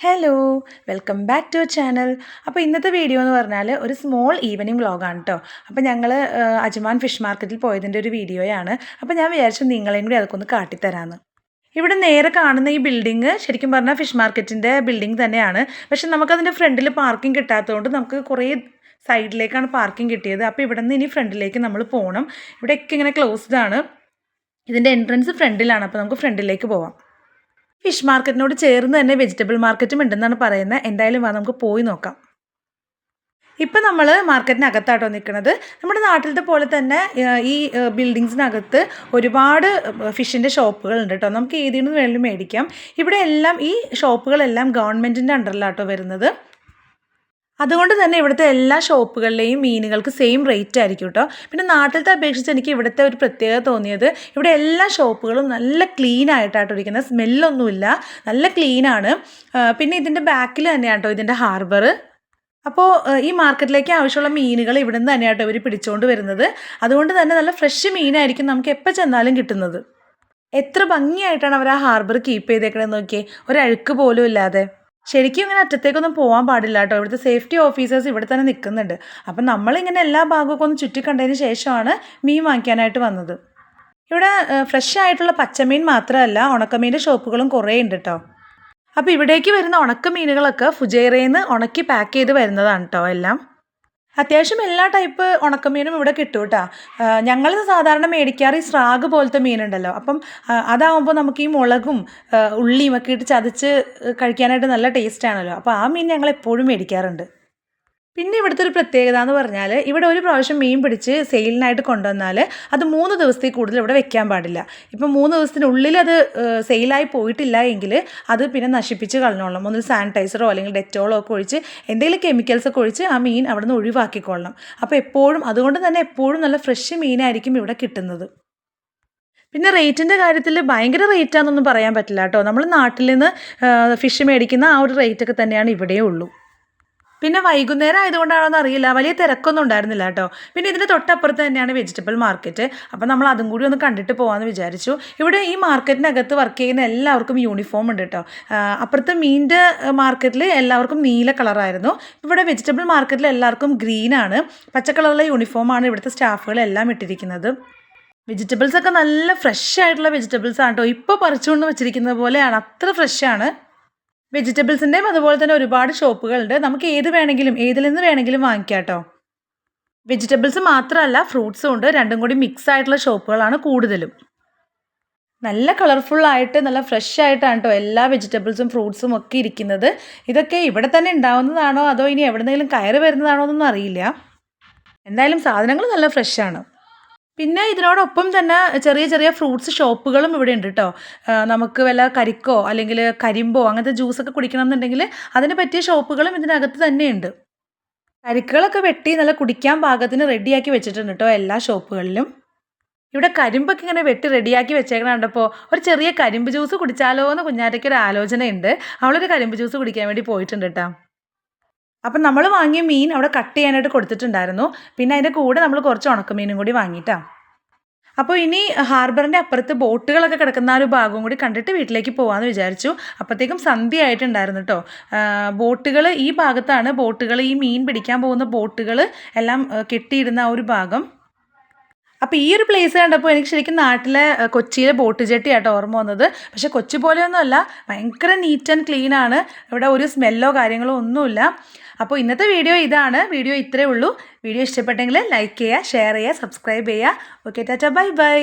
Hello welcome back to channel. അപ്പോൾ ഇന്നത്തെ video എന്ന് പറഞ്ഞാൽ ഒരു സ്മോൾ ഈവനിങ് വ്ളോഗാണ് കേട്ടോ. അപ്പോൾ ഞങ്ങൾ അജ്മാൻ ഫിഷ് മാർക്കറ്റിൽ പോയതിൻ്റെ ഒരു വീഡിയോയാണ്. അപ്പോൾ ഞാൻ വിചാരിച്ചു നിങ്ങളെയും കൂടി അതൊക്കെ ഒന്ന് കാട്ടിത്തരാമെന്ന്. ഇവിടെ നേരെ കാണുന്ന ഈ ബിൽഡിങ് ശരിക്കും പറഞ്ഞാൽ ഫിഷ് മാർക്കറ്റിൻ്റെ ബിൽഡിംഗ് തന്നെയാണ്. പക്ഷെ നമുക്കതിൻ്റെ ഫ്രണ്ടിൽ പാർക്കിംഗ് കിട്ടാത്തതുകൊണ്ട് നമുക്ക് കുറേ സൈഡിലേക്കാണ് പാർക്കിംഗ് കിട്ടിയത്. അപ്പോൾ ഇവിടെ നിന്ന് ഇനി ഫ്രണ്ടിലേക്ക് നമ്മൾ പോകണം. ഇവിടെയൊക്കെ ഇങ്ങനെ ക്ലോസ്ഡ് ആണ്. ഇതിൻ്റെ എൻട്രൻസ് ഫ്രണ്ടിലാണ്. അപ്പോൾ നമുക്ക് ഫ്രണ്ടിലേക്ക് പോവാം. ഫിഷ് മാർക്കറ്റിനോട് ചേർന്ന് തന്നെ വെജിറ്റബിൾ മാർക്കറ്റും ഉണ്ടെന്നാണ് പറയുന്നത്. എന്തായാലും നമുക്ക് പോയി നോക്കാം. ഇപ്പം നമ്മൾ മാർക്കറ്റിനകത്താട്ടോ നിൽക്കുന്നത്. നമ്മുടെ നാട്ടിലത്തെ പോലെ തന്നെ ഈ ബിൽഡിങ്സിനകത്ത് ഒരുപാട് ഫിഷിൻ്റെ ഷോപ്പുകളുണ്ട് കേട്ടോ. നമുക്ക് ഏതെങ്കിലും വേണമെങ്കിലും മേടിക്കാം. ഇവിടെ എല്ലാം ഈ ഷോപ്പുകളെല്ലാം ഗവൺമെൻറ്റിൻ്റെ അണ്ടറിലാട്ടോ വരുന്നത്. അതുകൊണ്ട് തന്നെ ഇവിടുത്തെ എല്ലാ ഷോപ്പുകളിലെയും മീനുകൾക്ക് സെയിം റേറ്റ് ആയിരിക്കും കേട്ടോ. പിന്നെ നാട്ടിലത്തെ അപേക്ഷിച്ച് എനിക്ക് ഇവിടുത്തെ ഒരു പ്രത്യേകത തോന്നിയത് ഇവിടെ എല്ലാ ഷോപ്പുകളും നല്ല ക്ലീൻ ആയിട്ടാട്ടോ ഇരിക്കുന്നത്. സ്മെല്ലൊന്നുമില്ല, നല്ല ക്ലീനാണ്. പിന്നെ ഇതിൻ്റെ ബാക്കിൽ തന്നെയാണ് കേട്ടോ ഇതിൻ്റെ ഹാർബർ. അപ്പോൾ ഈ മാർക്കറ്റിലേക്ക് ആവശ്യമുള്ള മീനുകൾ ഇവിടെ നിന്ന് തന്നെയാട്ടോ ഇവർ പിടിച്ചുകൊണ്ട് വരുന്നത്. അതുകൊണ്ട് തന്നെ നല്ല ഫ്രഷ് മീനായിരിക്കും നമുക്ക് എപ്പോൾ ചെന്നാലും കിട്ടുന്നത്. എത്ര ഭംഗിയായിട്ടാണ് അവർ ആ ഹാർബർ കീപ്പ് ചെയ്തേക്കണമെന്ന് നോക്കിയേ, ഒരഴുക്ക് പോലും ഇല്ലാതെ. ശരിക്കും ഇങ്ങനെ അറ്റത്തേക്കൊന്നും പോകാൻ പാടില്ല കേട്ടോ. ഇവിടുത്തെ സേഫ്റ്റി ഓഫീസേഴ്സ് ഇവിടെ തന്നെ നിൽക്കുന്നുണ്ട്. അപ്പം നമ്മളിങ്ങനെ എല്ലാ ഭാഗമൊക്കെ ഒന്ന് ചുറ്റിക്കണ്ടതിന് ശേഷമാണ് മീൻ വാങ്ങിക്കാനായിട്ട് വന്നത്. ഇവിടെ ഫ്രഷ് ആയിട്ടുള്ള പച്ചമീൻ മാത്രമല്ല ഉണക്കമീൻ്റെ ഷോപ്പുകളും കുറേ ഉണ്ട് കേട്ടോ. അപ്പോൾ ഇവിടേക്ക് വരുന്ന ഉണക്കമീനുകളൊക്കെ ഫുജൈറയിൽ നിന്ന് ഉണക്കി പാക്ക് ചെയ്ത് വരുന്നതാണ് കേട്ടോ എല്ലാം. അത്യാവശ്യം എല്ലാ ടൈപ്പ് ഉണക്കമീനും ഇവിടെ കിട്ടും കേട്ടോ. ഞങ്ങൾ സാധാരണ മേടിക്കാറ് ഈ സ്രാഗ് പോലത്തെ മീനുണ്ടല്ലോ. അപ്പം അതാവുമ്പോൾ നമുക്ക് ഈ മുളകും ഉള്ളിയും ഒക്കെ ഇട്ട് ചതച്ച് കഴിക്കാനായിട്ട് നല്ല ടേസ്റ്റാണല്ലോ. അപ്പോൾ ആ മീൻ ഞങ്ങൾ എപ്പോഴും മേടിക്കാറുണ്ട്. പിന്നെ ഇവിടുത്തെ ഒരു പ്രത്യേകത എന്ന് പറഞ്ഞാൽ ഇവിടെ ഒരു പ്രാവശ്യം മീൻ പിടിച്ച് സെയിലിനായിട്ട് കൊണ്ടുവന്നാൽ അത് 3 ദിവസത്തിൽ കൂടുതൽ ഇവിടെ വെക്കാൻ പാടില്ല. ഇപ്പം 3 ദിവസത്തിനുള്ളിൽ അത് സെയിലായി പോയിട്ടില്ല എങ്കിൽ അത് പിന്നെ നശിപ്പിച്ച് കളഞ്ഞോളണം. ഒന്നിൽ സാനിറ്റൈസറോ അല്ലെങ്കിൽ ഡെറ്റോളോ ഒക്കെ ഒഴിച്ച് എന്തെങ്കിലും കെമിക്കൽസ് ഒക്കെ ഒഴിച്ച് ആ മീൻ അവിടെ നിന്ന് ഒഴിവാക്കിക്കൊള്ളണം. അപ്പോൾ എപ്പോഴും അതുകൊണ്ട് തന്നെ എപ്പോഴും നല്ല ഫ്രഷ് മീനായിരിക്കും ഇവിടെ കിട്ടുന്നത്. പിന്നെ റേറ്റിൻ്റെ കാര്യത്തിൽ ഭയങ്കര റേറ്റാണെന്നൊന്നും പറയാൻ പറ്റില്ല കേട്ടോ. നമ്മൾ നാട്ടിൽ നിന്ന് ഫിഷ് മേടിക്കുന്ന ആ ഒരു റേറ്റൊക്കെ തന്നെയാണ് ഇവിടെയേ ഉള്ളൂ. പിന്നെ വൈകുന്നേരം ആയതുകൊണ്ടാണോ എന്ന് അറിയില്ല, വലിയ തിരക്കൊന്നും ഉണ്ടായിരുന്നില്ല കേട്ടോ. പിന്നെ ഇതിൻ്റെ തൊട്ടപ്പുറത്ത് തന്നെയാണ് വെജിറ്റബിൾ മാർക്കറ്റ്. അപ്പോൾ നമ്മൾ അതും കൂടി ഒന്ന് കണ്ടിട്ട് പോകാമെന്ന് വിചാരിച്ചു. ഇവിടെ ഈ മാർക്കറ്റിനകത്ത് വർക്ക് ചെയ്യുന്ന എല്ലാവർക്കും യൂണിഫോം ഉണ്ട് കേട്ടോ. അപ്പുറത്തെ മീനിൻ്റെ മാർക്കറ്റിൽ എല്ലാവർക്കും നീല കളറായിരുന്നു. ഇവിടെ വെജിറ്റബിൾ മാർക്കറ്റിൽ എല്ലാവർക്കും ഗ്രീനാണ്. പച്ച കളറുള്ള യൂണിഫോമാണ് ഇവിടുത്തെ സ്റ്റാഫുകളെല്ലാം ഇട്ടിരിക്കുന്നത്. വെജിറ്റബിൾസൊക്കെ നല്ല ഫ്രഷ് ആയിട്ടുള്ള വെജിറ്റബിൾസ് ആണ് കേട്ടോ. ഇപ്പോൾ പറിച്ചുകൊണ്ട് വെച്ചിരിക്കുന്നത് പോലെയാണ്, അത്ര ഫ്രഷാണ്. വെജിറ്റബിൾസിൻ്റെയും അതുപോലെ തന്നെ ഒരുപാട് ഷോപ്പുകളുണ്ട്. നമുക്ക് ഏതിൽ നിന്ന് വേണമെങ്കിലും വാങ്ങിക്കാം കേട്ടോ. വെജിറ്റബിൾസ് മാത്രമല്ല ഫ്രൂട്ട്സും ഉണ്ട്. രണ്ടും കൂടി മിക്സ് ആയിട്ടുള്ള ഷോപ്പുകളാണ് കൂടുതലും. നല്ല കളർഫുള്ളായിട്ട് നല്ല ഫ്രഷ് ആയിട്ടാണ് കേട്ടോ എല്ലാ വെജിറ്റബിൾസും ഫ്രൂട്ട്സും ഒക്കെ ഇരിക്കുന്നത്. ഇതൊക്കെ ഇവിടെ തന്നെ ഉണ്ടാവുന്നതാണോ അതോ ഇനി എവിടെന്നെങ്കിലും കയറി വരുന്നതാണോ എന്നൊന്നും അറിയില്ല. എന്തായാലും സാധനങ്ങൾ നല്ല ഫ്രഷാണ്. പിന്നെ ഇതിനോടൊപ്പം തന്നെ ചെറിയ ചെറിയ ഫ്രൂട്ട്സ് ഷോപ്പുകളും ഇവിടെ ഉണ്ട് കേട്ടോ. നമുക്ക് വല്ല കരിക്കോ അല്ലെങ്കിൽ കരിമ്പോ അങ്ങനത്തെ ജ്യൂസൊക്കെ കുടിക്കണം എന്നുണ്ടെങ്കിൽ അതിന് പറ്റിയ ഷോപ്പുകളും ഇതിനകത്ത് തന്നെയുണ്ട്. കരിക്കുകളൊക്കെ വെട്ടി നല്ല കുടിക്കാൻ പാകത്തിന് റെഡിയാക്കി വെച്ചിട്ടുണ്ട് കേട്ടോ എല്ലാ ഷോപ്പുകളിലും. ഇവിടെ കരിമ്പൊക്കെ ഇങ്ങനെ വെട്ടി റെഡിയാക്കി വെച്ചേക്കണം കണ്ടപ്പോൾ ഒരു ചെറിയ കരിമ്പ് ജ്യൂസ് കുടിച്ചാലോ എന്ന് കുഞ്ഞാറ്റയ്ക്ക് ഒരു ആലോചനയുണ്ട്. അവളൊരു കരിമ്പ് ജ്യൂസ് കുടിക്കാൻ വേണ്ടി പോയിട്ടുണ്ട് കേട്ടോ. അപ്പം നമ്മൾ വാങ്ങിയ മീൻ അവിടെ കട്ട് ചെയ്യാനായിട്ട് കൊടുത്തിട്ടുണ്ടായിരുന്നു. പിന്നെ അതിൻ്റെ കൂടെ നമ്മൾ കുറച്ച് ഉണക്കമീനും കൂടി വാങ്ങിയിട്ടാണ്. അപ്പോൾ ഇനി ഹാർബറിൻ്റെ അപ്പുറത്ത് ബോട്ടുകളൊക്കെ കിടക്കുന്ന ഒരു ഭാഗവും കൂടി കണ്ടിട്ട് വീട്ടിലേക്ക് പോകാമെന്ന് വിചാരിച്ചു. അപ്പോഴത്തേക്കും സന്ധ്യ ആയിട്ടുണ്ടായിരുന്നു കേട്ടോ. ബോട്ടുകൾ ഈ ഭാഗത്താണ്. ബോട്ടുകൾ ഈ മീൻ പിടിക്കാൻ പോകുന്ന ബോട്ടുകൾ എല്ലാം കെട്ടിയിടുന്ന ആ ഒരു ഭാഗം. അപ്പോൾ ഈ ഒരു പ്ലേസ് കണ്ടപ്പോൾ എനിക്ക് ശരിക്കും നാട്ടിലെ കൊച്ചിയിലെ ബോട്ട് ജെട്ടിയാട്ടോ ഓർമ്മ വന്നത്. പക്ഷേ കൊച്ചി പോലെയൊന്നുമല്ല, ഭയങ്കര നീറ്റ് ആൻഡ് ക്ലീൻ ആണ്. ഇവിടെ ഒരു സ്മെല്ലോ കാര്യങ്ങളോ ഒന്നുമില്ല. അപ്പോൾ ഇന്നത്തെ വീഡിയോ ഇതാണ്. വീഡിയോ ഇത്രയേ ഉള്ളൂ. വീഡിയോ ഇഷ്ടപ്പെട്ടെങ്കിൽ ലൈക്ക് ചെയ്യുക, ഷെയർ ചെയ്യുക, സബ്സ്ക്രൈബ് ചെയ്യുക. Okay, Tata, bye bye.